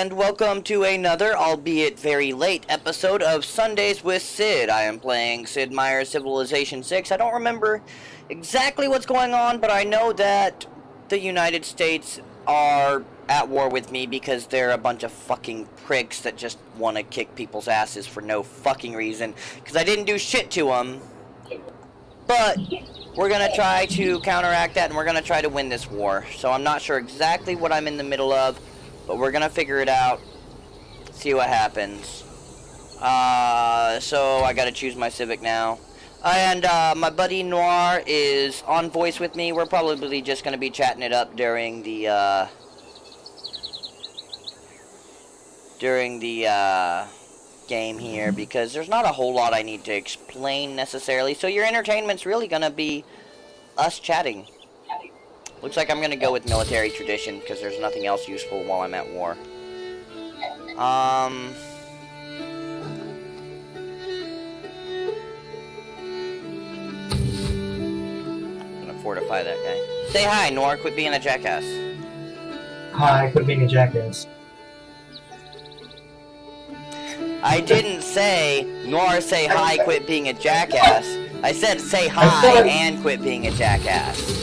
and welcome to another, albeit very late, episode of Sundays with Sid. I am playing Sid Meier's Civilization 6. I don't remember exactly what's going on, but I know that the United States are at war with me because they're a bunch of fucking pricks that just want to kick people's asses for no fucking reason, because I didn't do shit to them. But we're going to try to counteract that, and we're going to try to win this war. So I'm not sure exactly what I'm in the middle of, but we're going to figure it out, see what happens. So I got to choose my civic now. And my buddy Noir is on voice with me. We're probably just going to be chatting it up during the game here, because there's not a whole lot I need to explain necessarily. So your entertainment's really going to be us chatting. Looks like I'm going to go with military tradition, because there's nothing else useful while I'm at war. I'm going to fortify that guy. Say hi, Nor. Quit being a jackass. Hi, quit being a jackass. I didn't say, nor say hi, quit being a jackass. I said say hi and quit being a jackass.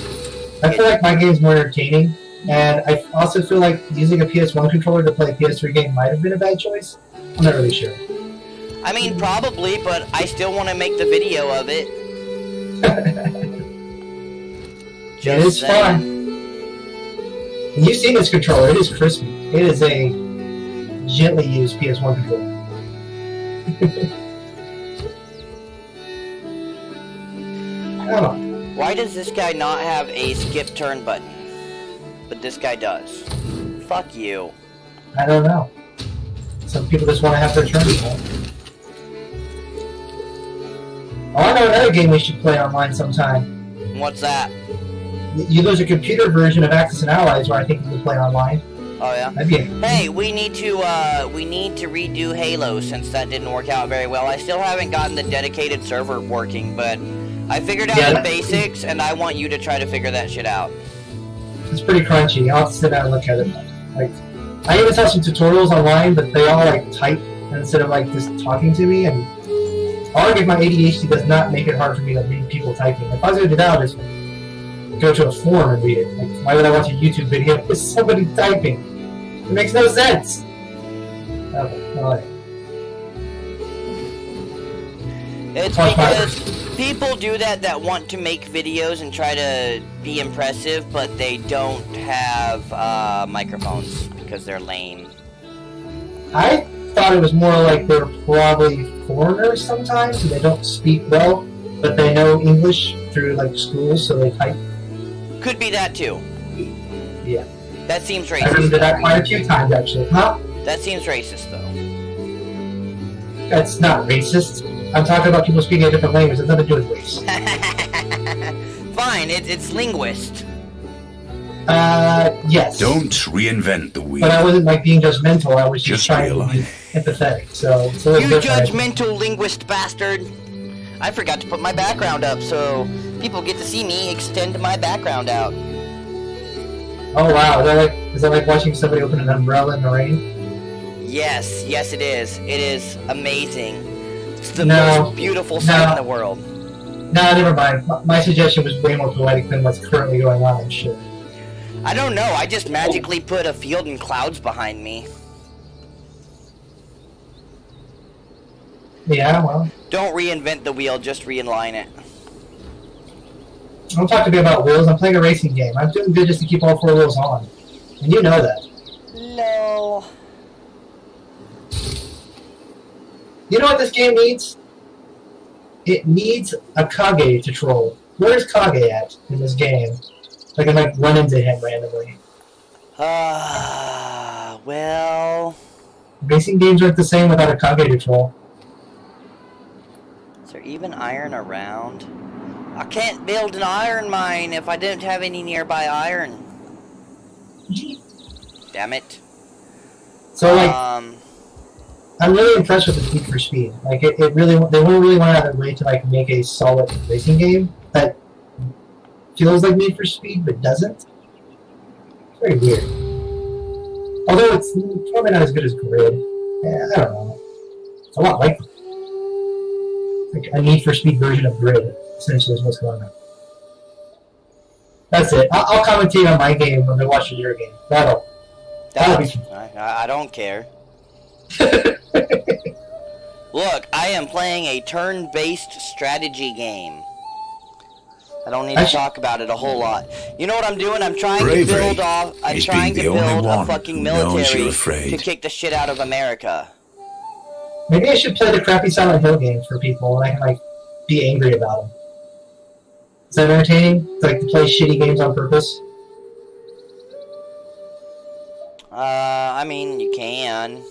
I feel like my game's more entertaining, and I also feel like using a PS1 controller to play a PS3 game might have been a bad choice. I'm not really sure. I mean, probably, but I still want to make the video of it. It is fun. And you've seen this controller, it is crispy. It is a gently used PS1 controller. Come on. Why does this guy not have a skip turn button? But this guy does. Fuck you. I don't know. Some people just want to have their turn. Oh, I know another game we should play online sometime. What's that? There's a computer version of Axis and Allies where I think you can play online. Oh yeah. Hey, we need to redo Halo since that didn't work out very well. I still haven't gotten the dedicated server working, but I figured out the basics, and I want you to try to figure that shit out. It's pretty crunchy. I'll have to sit down and look at it. Like, I even saw some tutorials online, but they all like type instead of like just talking to me. And I'll argue my ADHD does not make it hard for me to read people typing. If I was going to do that, I'll just go to a forum and read it. Like, why would I watch a YouTube video with somebody typing? It makes no sense. Okay, alright. It's because people do that want to make videos and try to be impressive, but they don't have microphones because they're lame. I thought it was more like they're probably foreigners sometimes, and they don't speak well, but they know English through like schools, so they type. Could be that too. Yeah. That seems racist. I did that quite a few times, actually. Huh? That seems racist, though. That's not racist. I'm talking about people speaking a different language. It has nothing to do with race. Fine, it's linguist. Yes. Don't reinvent the wheel. But I wasn't, like, being judgmental. I was just trying to be empathetic, so it's a little different. You judgmental linguist bastard! I forgot to put my background up, so people get to see me extend my background out. Oh wow, is that like watching somebody open an umbrella in the rain? Yes, it is. It is amazing. It's the most beautiful sight in the world. Nah, never mind. My suggestion was way more poetic than what's currently going on, I'm sure. I don't know, I just magically put a field and clouds behind me. Yeah, well. Don't reinvent the wheel, just realign it. Don't talk to me about wheels. I'm playing a racing game. I'm doing good just to keep all four wheels on. And you know that. No. You know what this game needs? It needs a Kage to troll. Where's Kage at in this game? So I can, like, run into him randomly. Well... Racing games aren't the same without a Kage to troll. Is there even iron around? I can't build an iron mine if I don't have any nearby iron. Damn it. So, like, I'm really impressed with the Need for Speed. Like, they really went out of their way to, like, make a solid racing game that feels like Need for Speed, but doesn't. It's very weird. Although it's probably not as good as Grid. I don't know. It's a lot like a Need for Speed version of Grid, essentially, is what's going on. That's it. I'll commentate on my game when they watch your game. That'll be fun. I don't care. Look, I am playing a turn-based strategy game. I don't need to talk about it a whole lot. You know what I'm doing? I'm trying to build off. I'm trying to build a fucking military to kick the shit out of America. Maybe I should play the crappy Silent Hill games for people, and I can like be angry about them. Is that entertaining? Like to play shitty games on purpose? I mean, you can.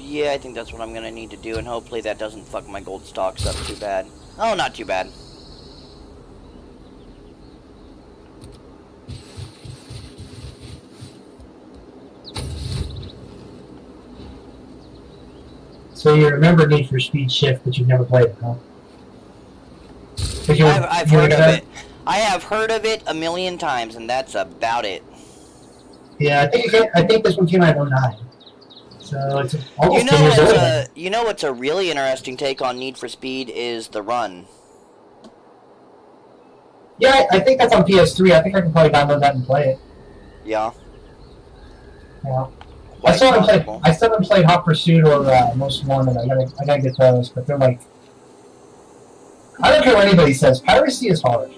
Yeah, I think that's what I'm gonna need to do, and hopefully that doesn't fuck my gold stocks up too bad. Oh, not too bad. So you remember Need for Speed Shift, but you've never played it, huh? I've heard of it. I have heard of it a million times, and that's about it. Yeah, I think this one came out in 09. So it's almost 10 years old. You know what's a really interesting take on Need for Speed is the run. Yeah, I think that's on PS3. I think I can probably download that and play it. Yeah. Yeah. I still haven't played Hot Pursuit or Most Wanted. I gotta get those, but they're like, I don't care what anybody says. Piracy is hard.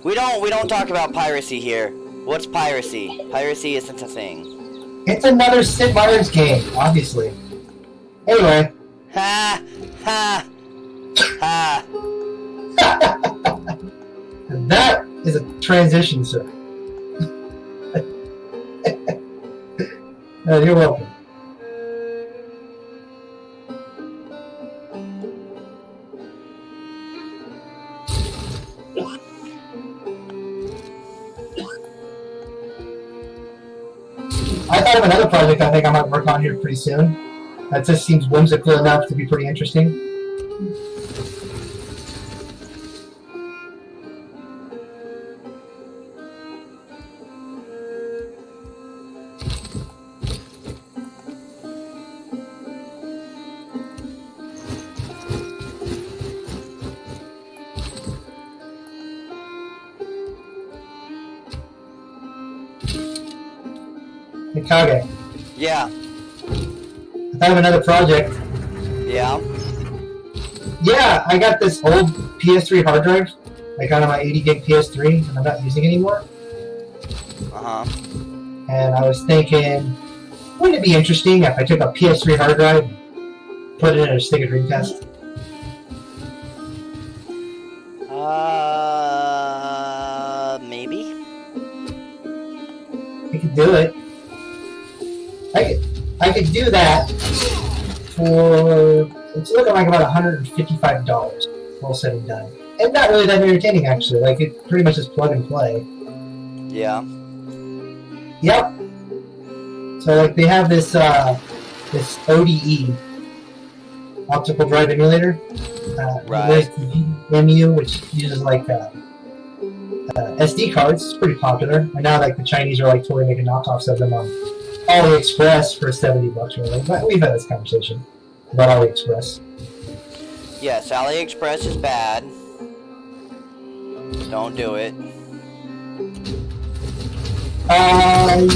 We don't talk about piracy here. What's piracy? Piracy isn't a thing. It's another Sid Meier's game, obviously. Anyway. Ha! Ha! Ha! That is a transition, sir. You're welcome. I thought of another project I think I might work on here pretty soon. That just seems whimsical enough to be pretty interesting. Kage. Yeah. I thought of another project. Yeah. Yeah, I got this old PS3 hard drive. I got on my 80 gig PS3, and I'm not using it anymore. Uh-huh. And I was thinking, wouldn't it be interesting if I took a PS3 hard drive and put it in a stick of Dreamcast? Maybe? I could do it. I could do that for, it's looking like about $155, all said and done. And not really that entertaining, actually. Like, it pretty much just plug and play. Yeah. Yep. So, like, they have this, this ODE, optical drive emulator. Right. MU, which uses, like, SD cards. It's pretty popular. And now, like, the Chinese are, like, totally making knockoffs of them on AliExpress for $70 or whatever. But we've had this conversation about AliExpress. Yes, AliExpress is bad. Don't do it. I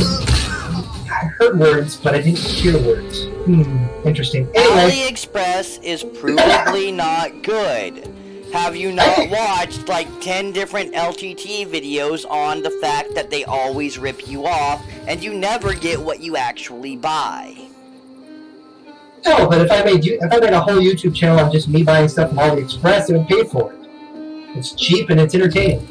heard words, but I didn't hear words. Interesting. Anyway. AliExpress is provably not good. Have you not watched like 10 different LTT videos on the fact that they always rip you off and you never get what you actually buy? No, but if I made a whole YouTube channel on just me buying stuff from AliExpress, it would pay for it. It's cheap and it's entertaining.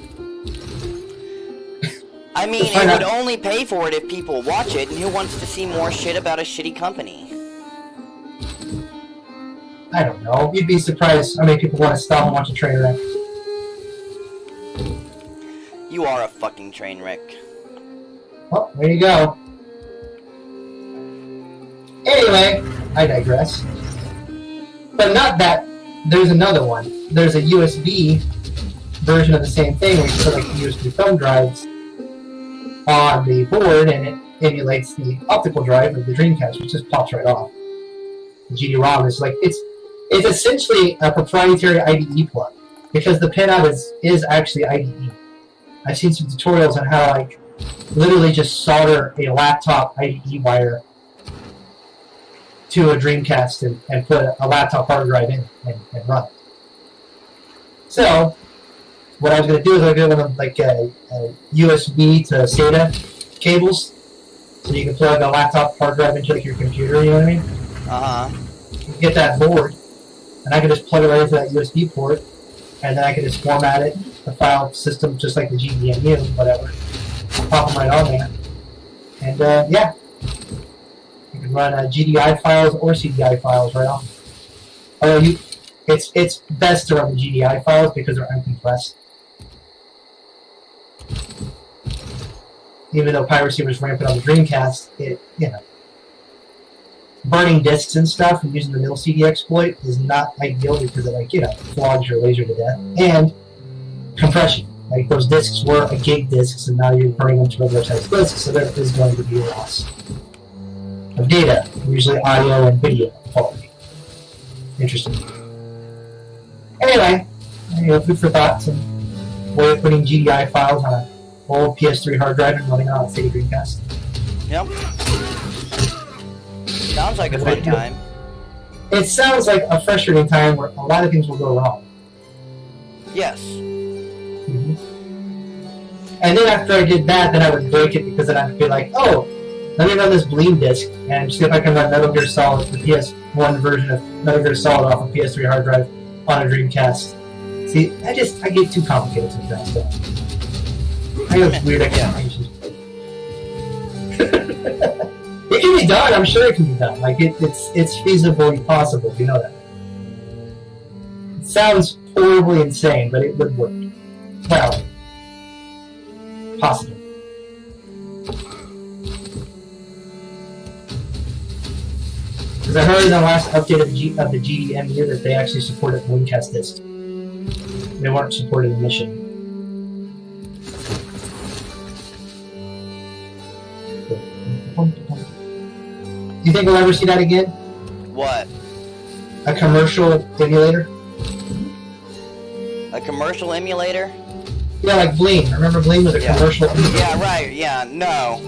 I I mean, it would only pay for it if people watch it, and who wants to see more shit about a shitty company? I don't know. You'd be surprised how many people want to stop and watch a train wreck. You are a fucking train wreck. Well, there you go. Anyway, I digress. But not that. There's another one. There's a USB version of the same thing where you put like USB thumb drives on the board and it emulates the optical drive of the Dreamcast, which just pops right off. The GD-ROM is like it's essentially a proprietary IDE plug because the pinout is actually IDE. I've seen some tutorials on how like literally just solder a laptop IDE wire to a Dreamcast and put a laptop hard drive in and run it. So what I was going to do is I was going to get like a USB to SATA cables, so you can plug a laptop hard drive into like your computer. You know what I mean? Get that board, and I can just plug it right into that USB port, and then I can just format it, the file system, just like the GDMU, whatever. Pop them right on there, and yeah, you can run GDI files or CDI files right off. Although it's best to run the GDI files because they're uncompressed. Even though piracy was rampant on the Dreamcast, burning discs and stuff and using the mill CD exploit is not ideal because it flogs your laser to death. And compression. Like those discs were a gig discs and now you're burning them to regular sized discs, so there is going to be a loss of data, usually audio and video quality. Interesting. Anyway, food for thought and way of putting GDI files on an old PS3 hard drive and running it on a Sega Dreamcast. Yep. Sounds like a fun time. It sounds like a frustrating time where a lot of things will go wrong. Yes. Mm-hmm. And then after I did that, then I would break it because then I'd be like, oh, let me run this Bleem disc and see if I can run Metal Gear Solid, the PS1 version of Metal Gear Solid off a PS3 hard drive on a Dreamcast. See, I get too complicated sometimes. So I have weird expectations. It can be done. I'm sure it can be done. Like it's feasibly possible. You know that. It sounds horribly insane, but it would work. Well, possible. Because I heard in the last update of the GDMU that they actually supported Dreamcast discs. They weren't supported in Mission. Do you think we'll ever see that again? What? A commercial emulator? A commercial emulator? Yeah, like Bleem. Remember Bleem was a commercial emulator? Yeah, right. Yeah, no.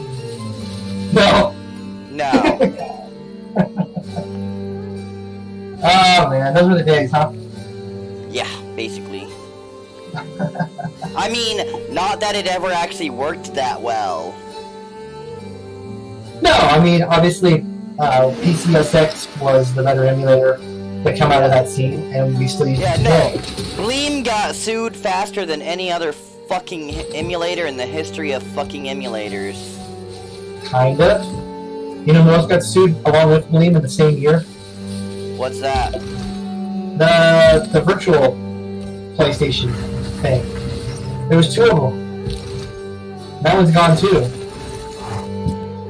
No. No. Oh man, those were the days, huh? Yeah, basically. I mean, not that it ever actually worked that well. No, I mean, obviously, PCSX was the better emulator that come out of that scene, and we still use it today. Bleem got sued faster than any other fucking emulator in the history of fucking emulators. Kind of. You know who else got sued along with Bleem in the same year? What's that? The virtual PlayStation thing. There was two of them. That one's gone too.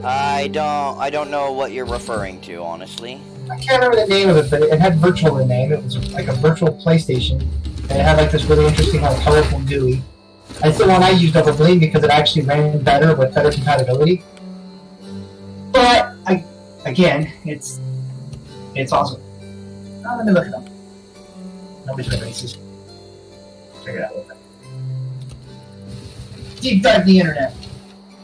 I don't know what you're referring to, honestly. I can't remember the name of it, but it had virtual in the name. It was like a virtual PlayStation, and it had like this really interesting, like, colorful GUI. It's the one I used over Bleem because it actually ran better with better compatibility. But again, it's awesome. Let me look it up. Nobody's been racist. Figure it out a little bit. Deep dive the internet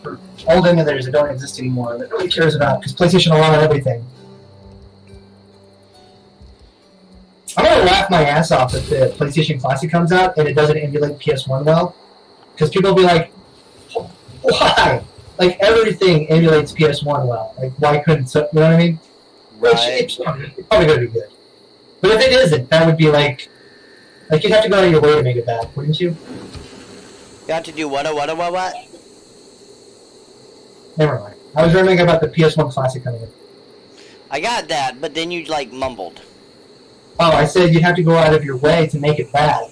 for old emulators that don't exist anymore that nobody cares about because PlayStation allowed everything. I'm gonna laugh my ass off if the PlayStation Classic comes out and it doesn't emulate PS1 well, because people will be like, "Why? Like everything emulates PS1 well. Like why couldn't? You know what I mean?" Right. It's probably gonna be good. But if it isn't, that would be like you'd have to go out of your way to make it bad, wouldn't you? You have to do what? Never mind. I was remembering about the PS1 Classic coming in. I got that, but then you, like, mumbled. Oh, I said you'd have to go out of your way to make it bad.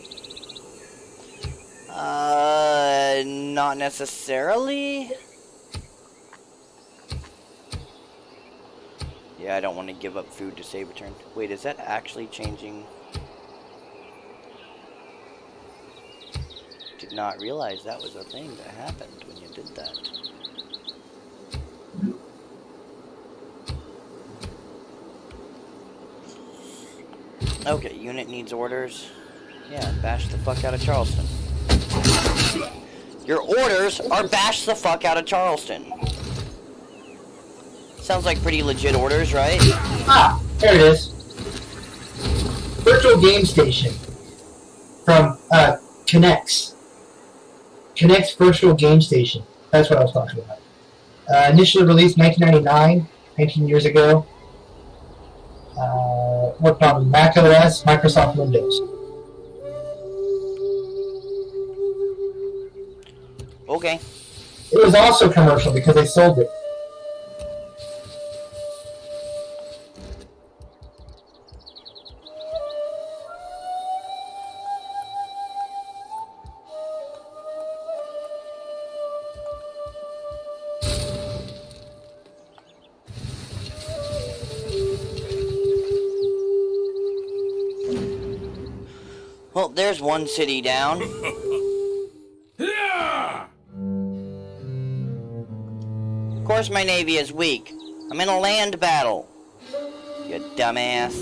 Not necessarily. Yeah, I don't want to give up food to save a turn. Wait, is that actually changing? Did not realize that was a thing that happened when you did that. Okay, unit needs orders. Yeah, bash the fuck out of Charleston. Your orders are bash the fuck out of Charleston. Sounds like pretty legit orders, right? Ah, there it is. Virtual Game Station from Connects. Connects Virtual Game Station. That's what I was talking about. Initially released 1999, 19 years ago. Worked on Mac OS, Microsoft Windows. Okay. It was also commercial because they sold it. Well, there's one city down. Of course my navy is weak. I'm in a land battle. You dumbass.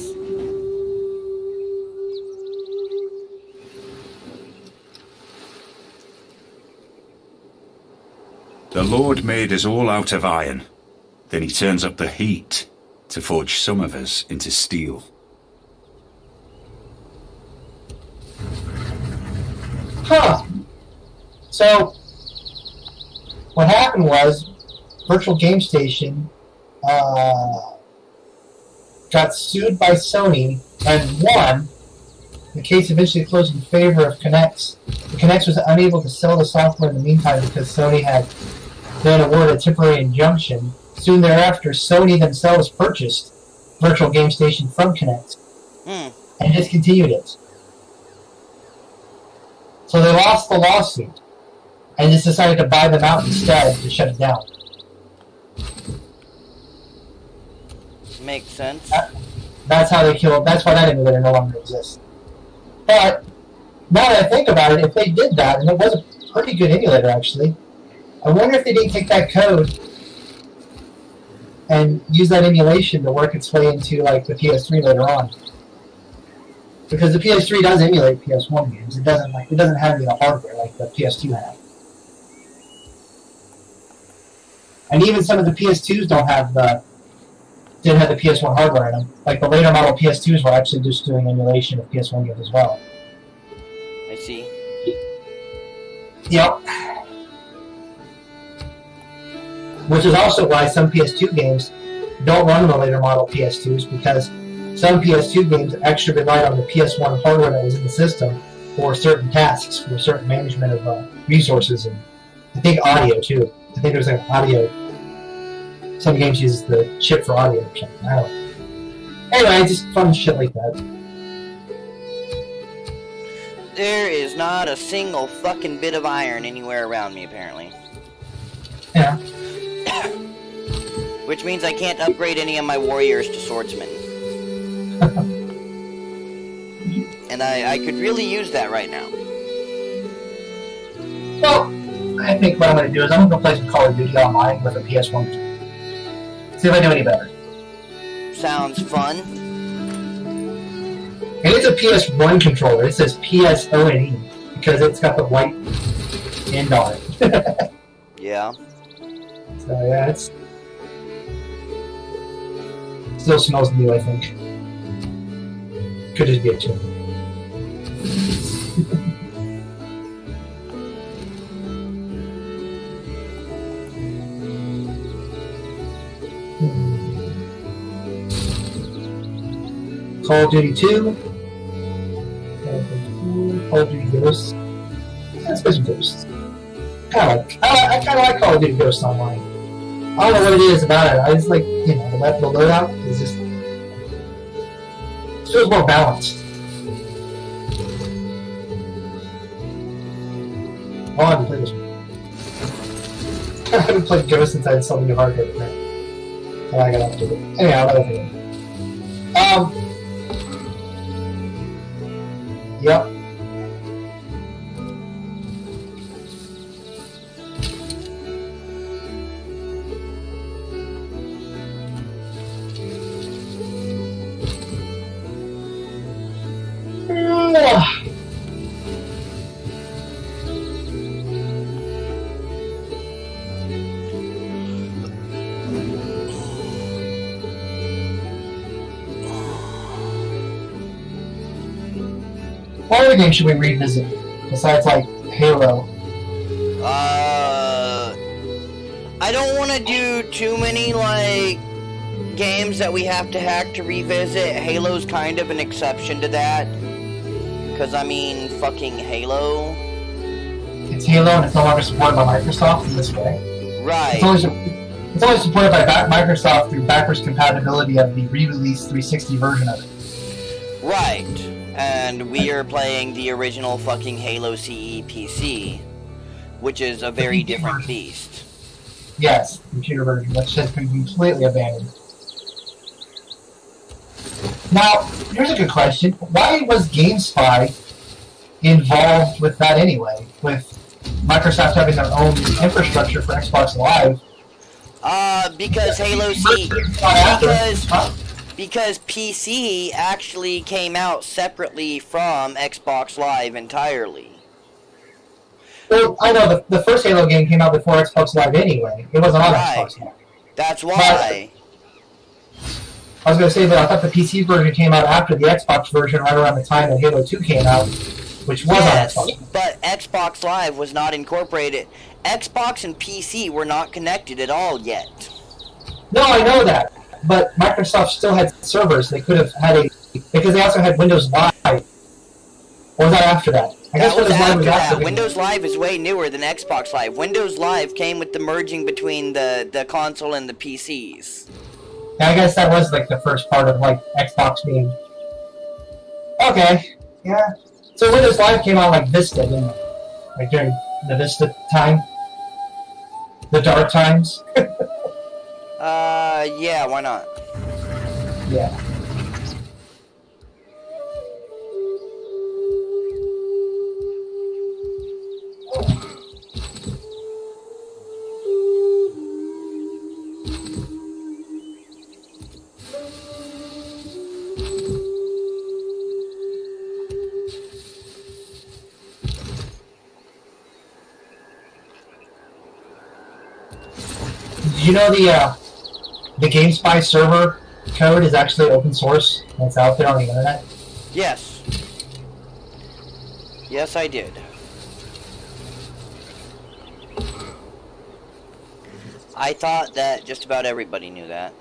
The Lord made us all out of iron. Then he turns up the heat to forge some of us into steel. Huh. So, what happened was, Virtual Game Station got sued by Sony and won. The case eventually closed in favor of Connects. The Connects was unable to sell the software in the meantime because Sony had been awarded a temporary injunction. Soon thereafter, Sony themselves purchased Virtual Game Station from Connects and discontinued it. So they lost the lawsuit and just decided to buy them out instead to shut it down. Makes sense. That's how they killed. That's why that emulator no longer exists. But now that I think about it, if they did that, and it was a pretty good emulator actually, I wonder if they didn't take that code and use that emulation to work its way into like the PS3 later on. Because the PS3 does emulate PS1 games. It doesn't have any of the hardware like the PS2 had. And even some of the PS2s didn't have the PS1 hardware in them. Like the later model PS2s were actually just doing emulation of PS1 games as well. I see. Yep. Which is also why some PS2 games don't run on the later model PS2s, because some PS2 games actually relied on the PS1 hardware that was in the system for certain tasks, for certain management of resources, and I think audio too. I think there's like audio. Some games use the chip for audio or something. I don't know. Anyway, just fun shit like that. There is not a single fucking bit of iron anywhere around me, apparently. Yeah. Which means I can't upgrade any of my warriors to swordsmen. And I could really use that right now. Well, I think what I'm going to do is I'm going to go play some Call of Duty online with a PS1. See if I do any better. Sounds fun. And it's a PS1 controller. It says PSONE because it's got the white end on it. Yeah. So yeah, it's still smells new, I think. Could just be a tune. Call of Duty 2. Call of Duty Ghosts. Let's play some Ghosts. I kind of like Call of Duty Ghosts online. I don't know what it is about it. I just like, you know, the loadout is just, it feels more balanced. Oh, I haven't played this one. I haven't played Ghost since I had so many hard hit, man. And I got up to it. Anyhow, another thing. Yep. What other game should we revisit besides like Halo? I don't want to do too many like games that we have to hack to revisit. Halo's kind of an exception to that. Because I mean, fucking Halo. It's Halo and it's no longer supported by Microsoft in this way. Right. It's only supported by Microsoft through backwards compatibility of the re-released 360 version of it. Right. And we are playing the original fucking Halo CE PC, which is a very different beast. Yes, computer version, which has been completely abandoned. Now, here's a good question. Why was GameSpy involved with that anyway? With Microsoft having their own infrastructure for Xbox Live? Because Halo CE... Because PC actually came out separately from Xbox Live entirely. Well, I know the first Halo game came out before Xbox Live anyway. It wasn't on Xbox Live. That's why. I was going to say that I thought the PC version came out after the Xbox version, right around the time that Halo 2 came out, which was on Xbox Live. But Xbox Live was not incorporated. Xbox and PC were not connected at all yet. No, I know that. But Microsoft still had servers. They could have had because they also had Windows Live. Or was that after that? I guess Windows Live was after that. Windows Live is way newer than Xbox Live. Windows Live came with the merging between the console and the PCs. Yeah, I guess that was like the first part of like Xbox being... Okay, yeah. So Windows Live came out like Vista, didn't it? Like during the Vista time? The dark times? Yeah, why not? Yeah. You know the GameSpy server code is actually open source and it's out there on the internet? Yes. Yes, I did. I thought that just about everybody knew that.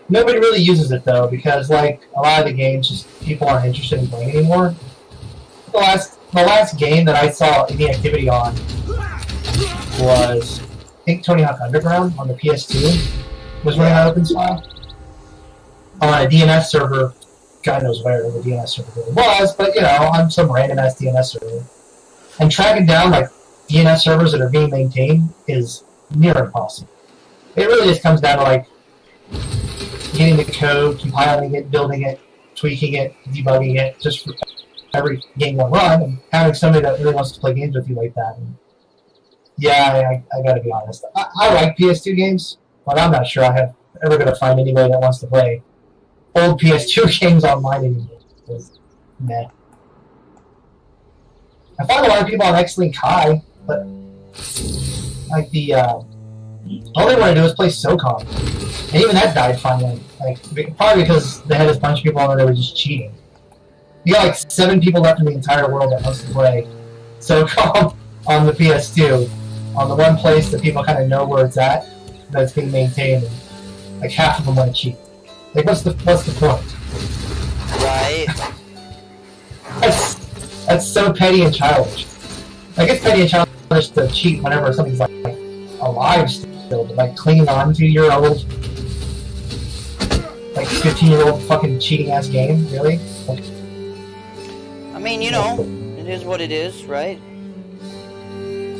Nobody really uses it though, because like a lot of the games just people aren't interested in playing anymore. The last game that I saw any activity on was I think Tony Hawk Underground on the PS2 was running on OpenSpy. On a DNS server, God knows where the DNS server really was, but you know, on some random ass DNS server. And tracking down like DNS servers that are being maintained is near impossible. It really just comes down to like getting the code, compiling it, building it, tweaking it, debugging it, just for every game one run, and having somebody that really wants to play games with you like that. And yeah, I gotta be honest. I like PS2 games, but I'm not sure I'm ever gonna find anybody that wants to play old PS2 games online anymore. Meh. I find a lot of people on X-Link High, but like the all they want to do is play SOCOM, and even that died finally. Like probably because they had this bunch of people on there that were just cheating. You got like 7 people left in the entire world that wants to play SOCOM on the PS2, on the one place that people kind of know where it's at, that's being maintained, and like half of them want to cheat. Like what's the point? Right. That's so petty and childish. Like it's petty and childish to cheat whenever something's like alive still. still, but like clinging on to your old, like 15-year-old fucking cheating ass game, really? Like, I mean, you know, it is what it is, right?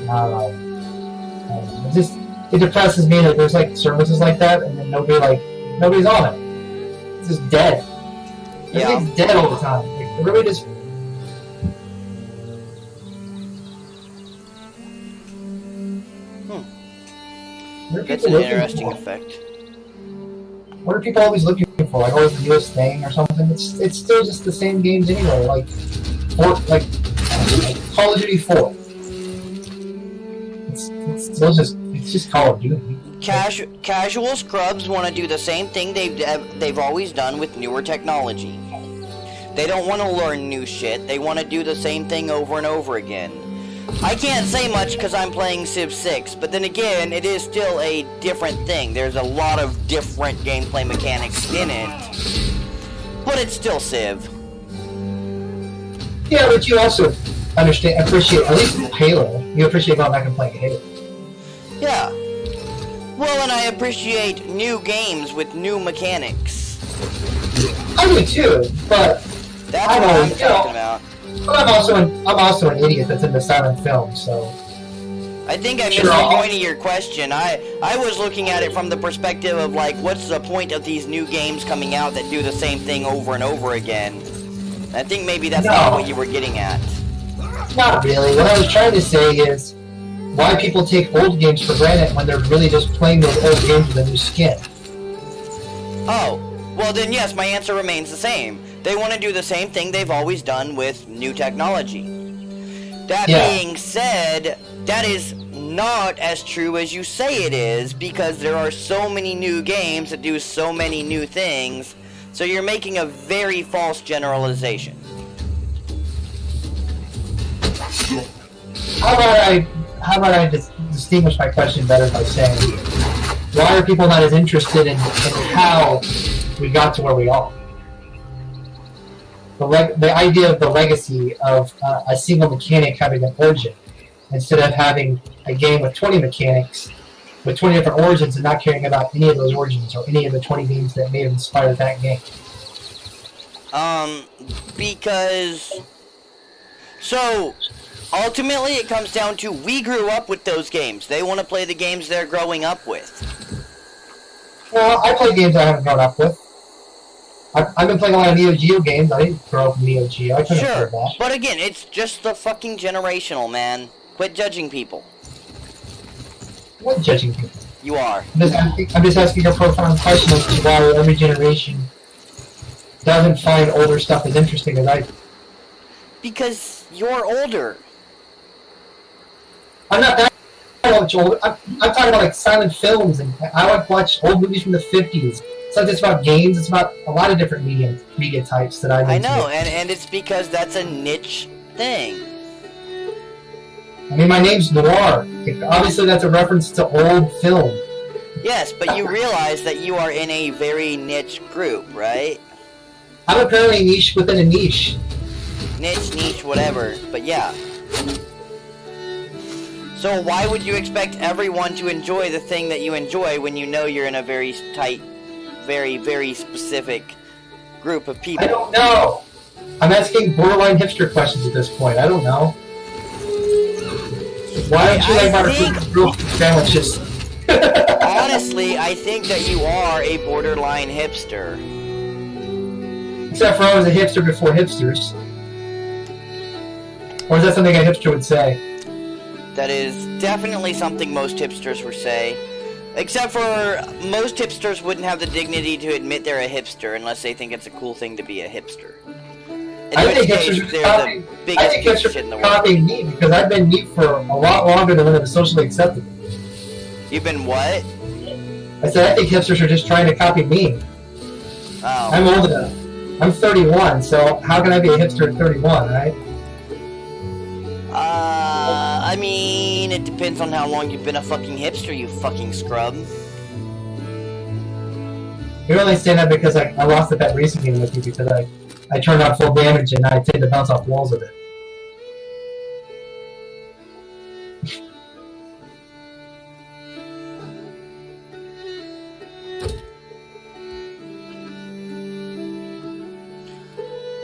I don't know. It depresses me that there's like services like that, and then nobody's on it. It's just dead. Everything's dead all the time. Like, it really just. That's an interesting effect. What are people always looking for? Like always the newest thing or something? It's still just the same games anyway. Like Call of Duty 4. It's still just Call of Duty. Casual scrubs want to do the same thing they've always done with newer technology. They don't want to learn new shit. They want to do the same thing over and over again. I can't say much because I'm playing Civ 6, but then again, it is still a different thing. There's a lot of different gameplay mechanics in it, but it's still Civ. Yeah, but you also appreciate, at least Halo, you appreciate going back and playing Halo. Yeah. Well, and I appreciate new games with new mechanics. I do too, but that's what I'm talking about. But I'm also an idiot that's into silent film, so. I think I missed the point of your question. I was looking at it from the perspective of like, what's the point of these new games coming out that do the same thing over and over again? I think maybe that's not what you were getting at. Not really. What I was trying to say is why people take old games for granted when they're really just playing those old games with a new skin. Oh, well then yes, my answer remains the same. They want to do the same thing they've always done with new technology. That being said, that is not as true as you say it is, because there are so many new games that do so many new things, so you're making a very false generalization. How about I distinguish my question better by saying, why are people not as interested in how we got to where we are? The idea of the legacy of a single mechanic having an origin, instead of having a game with 20 mechanics, with 20 different origins, and not caring about any of those origins or any of the 20 games that may have inspired that game. So, ultimately it comes down to, we grew up with those games. They want to play the games they're growing up with. Well, I play games I haven't grown up with. I've been playing a lot of Neo Geo games. I didn't grow up with Neo Geo. I couldn't afford that. But again, it's just the fucking generational, man. Quit judging people. What judging people? You are. I'm just asking a profound question as to why every generation doesn't find older stuff as interesting as I do. Because you're older. I'm not that much older. I'm talking about like silent films, and I like watch old movies from the 50s. It's not just about games, it's about a lot of different media types that I know, and it's because that's a niche thing. I mean, my name's Noir. Obviously that's a reference to old film. Yes, but you realize that you are in a very niche group, right? I'm apparently niche within a niche. Niche, whatever, but yeah. So why would you expect everyone to enjoy the thing that you enjoy when you know you're in a very tight, very, very specific group of people? I don't know. I'm asking borderline hipster questions at this point. I don't know. Why don't you like my real sandwiches? Honestly, I think that you are a borderline hipster. Except for I was a hipster before hipsters. Or is that something a hipster would say? That is definitely something most hipsters would say. Except for most hipsters wouldn't have the dignity to admit they're a hipster unless they think it's a cool thing to be a hipster. I think hipsters are copying me because I've been me for a lot longer than when it was socially acceptable. You've been what? I said I think hipsters are just trying to copy me. Oh. I'm old enough. I'm 31, so how can I be a hipster at 31, right? I mean, it depends on how long you've been a fucking hipster, you fucking scrub. You're only saying that because I lost the bet racing game with you because I turned on full damage and I tend to bounce off walls with it.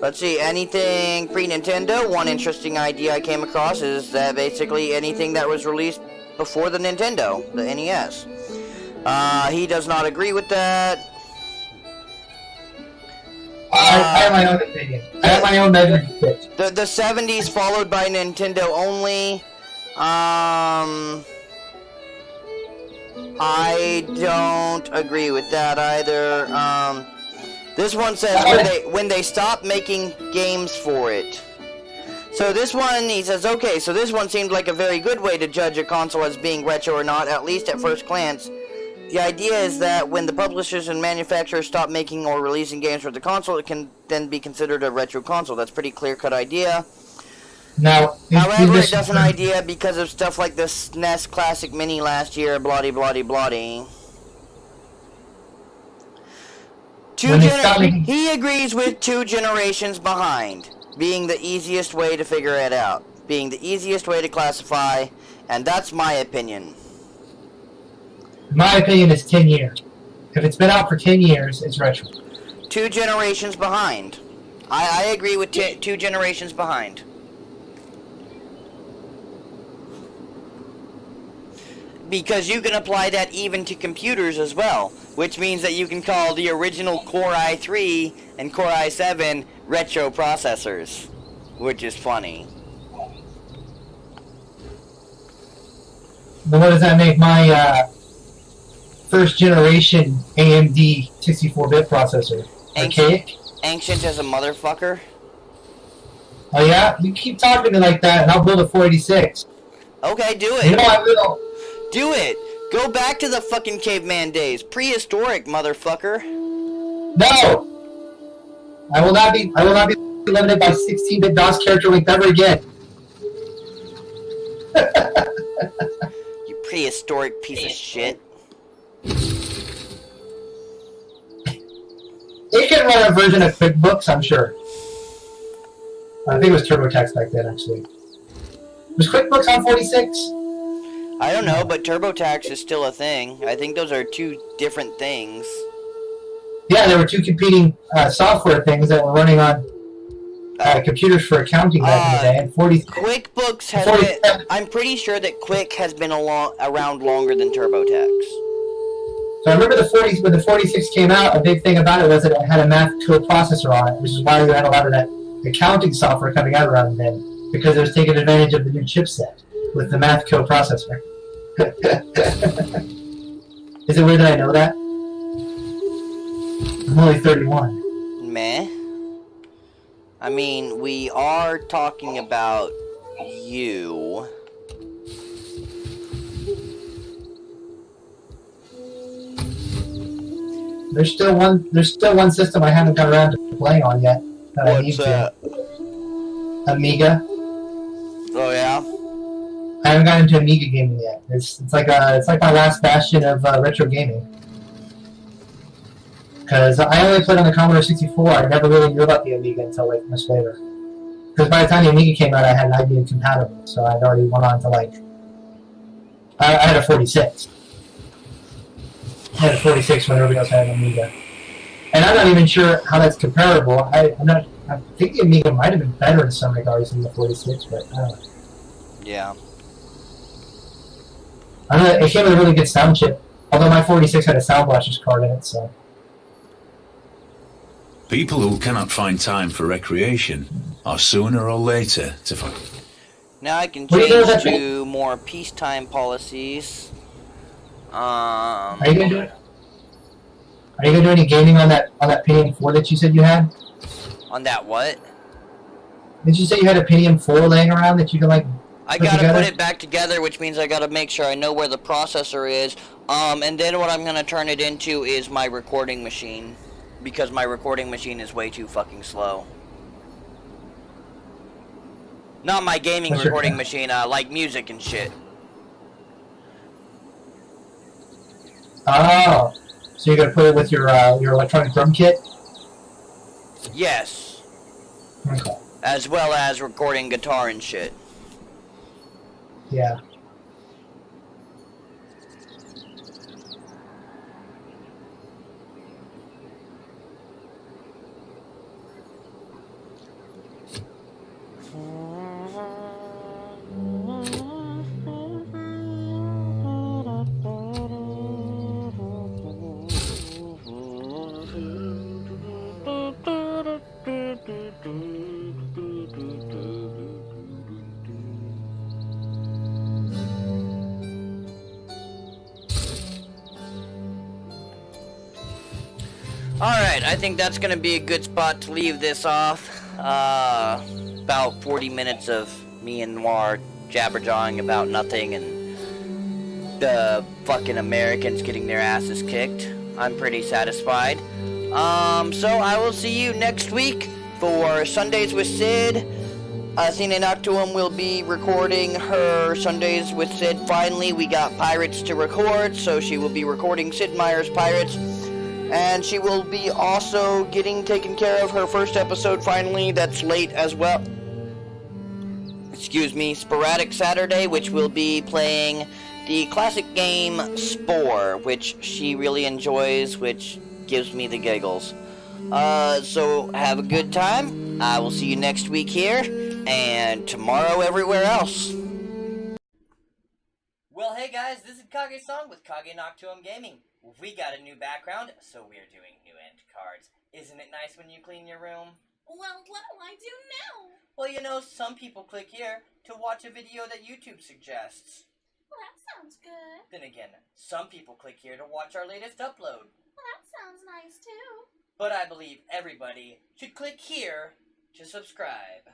Let's see, anything pre-Nintendo? One interesting idea I came across is that basically anything that was released before the Nintendo, the NES. He does not agree with that. I have my own opinion. I have my own measuring stick. The 70s followed by Nintendo only. I don't agree with that either. This one says when they stop making games for it. So this one, he says, okay, so this one seemed like a very good way to judge a console as being retro or not, at least at first glance. The idea is that when the publishers and manufacturers stop making or releasing games for the console, it can then be considered a retro console. That's a pretty clear-cut idea. Now, however, it does an idea because of stuff like the SNES Classic Mini last year, bloody, bloody, bloody. He agrees with 2 generations behind, being the easiest way to figure it out, being the easiest way to classify, and that's my opinion. My opinion is 10 years. If it's been out for 10 years, it's retro. 2 generations behind. I agree with 2 generations behind. Because you can apply that even to computers as well, which means that you can call the original Core i3 and Core i7 retro processors, which is funny. But what does that make my first generation AMD 64-bit processor? Archaic? Ancient as a motherfucker? Oh yeah? You keep talking to me like that and I'll build a 486. Okay, do it. You know I will. Do it! Go back to the fucking caveman days. Prehistoric, motherfucker. No! I will not be limited by 16-bit DOS character length ever again. You prehistoric piece of shit. It can run a version of QuickBooks, I'm sure. I think it was TurboTax back then, actually. Was QuickBooks on 46? I don't know, but TurboTax is still a thing. I think those are 2 different things. Yeah, there were 2 competing software things that were running on computers for accounting back in the day. And QuickBooks has been... I'm pretty sure that Quick has been around longer than TurboTax. So I remember when the 46 came out, a big thing about it was that it had a math code processor on it, which is why you had a lot of that accounting software coming out around then, because it was taking advantage of the new chipset with the math code processor. Is it weird that I know that? I'm only 31. Meh. I mean, we are talking about you. There's still one system I haven't got around to playing on yet. What's that? Amiga. Oh yeah. I haven't gotten into Amiga gaming yet. It's like my last bastion of retro gaming. Because I only played on the Commodore 64. I never really knew about the Amiga until like much later. Because by the time the Amiga came out, I had an IBM compatible, so I'd already went on to like. I had a 46. I had a 46 when everybody else had an Amiga. And I'm not even sure how that's comparable. I think the Amiga might have been better in some regards than the 46, but I don't know. Yeah. I don't know, it came with a really good sound chip. Although my 46 had a Sound Blasters card in it, so. People who cannot find time for recreation are sooner or later to find. Now I can change to more peacetime policies. Are you gonna do it? Are you gonna do any gaming on that Pentium 4 that you said you had? On that what? Did you say you had a Pentium 4 laying around that you can like? I gotta put it back together, which means I gotta make sure I know where the processor is. And then what I'm gonna turn it into is my recording machine, because my recording machine is way too fucking slow. Not my gaming recording machine, like music and shit. Oh, so you're gonna put it with your electronic drum kit? Yes. Okay. As well as recording guitar and shit. Yeah. Alright, I think that's gonna be a good spot to leave this off. About 40 minutes of me and Noir jabberjawing about nothing and the fucking Americans getting their asses kicked. I'm pretty satisfied. So I will see you next week for Sundays with Sid. KageNoctuum will be recording her Sundays with Sid. Finally, we got Pirates to record, so she will be recording Sid Meier's Pirates. And she will be also getting taken care of her first episode finally. That's late as well. Excuse me, Sporadic Saturday, which will be playing the classic game Spore, which she really enjoys, which gives me the giggles. So have a good time. I will see you next week here, and tomorrow everywhere else. Well, hey guys, this is Kage-song with KageNoctuumG Gaming. We got a new background, so we're doing new end cards. Isn't it nice when you clean your room? Well, what do I do now? Well, you know, some people click here to watch a video that YouTube suggests. Well, that sounds good. Then again, some people click here to watch our latest upload. Well, that sounds nice too. But I believe everybody should click here to subscribe.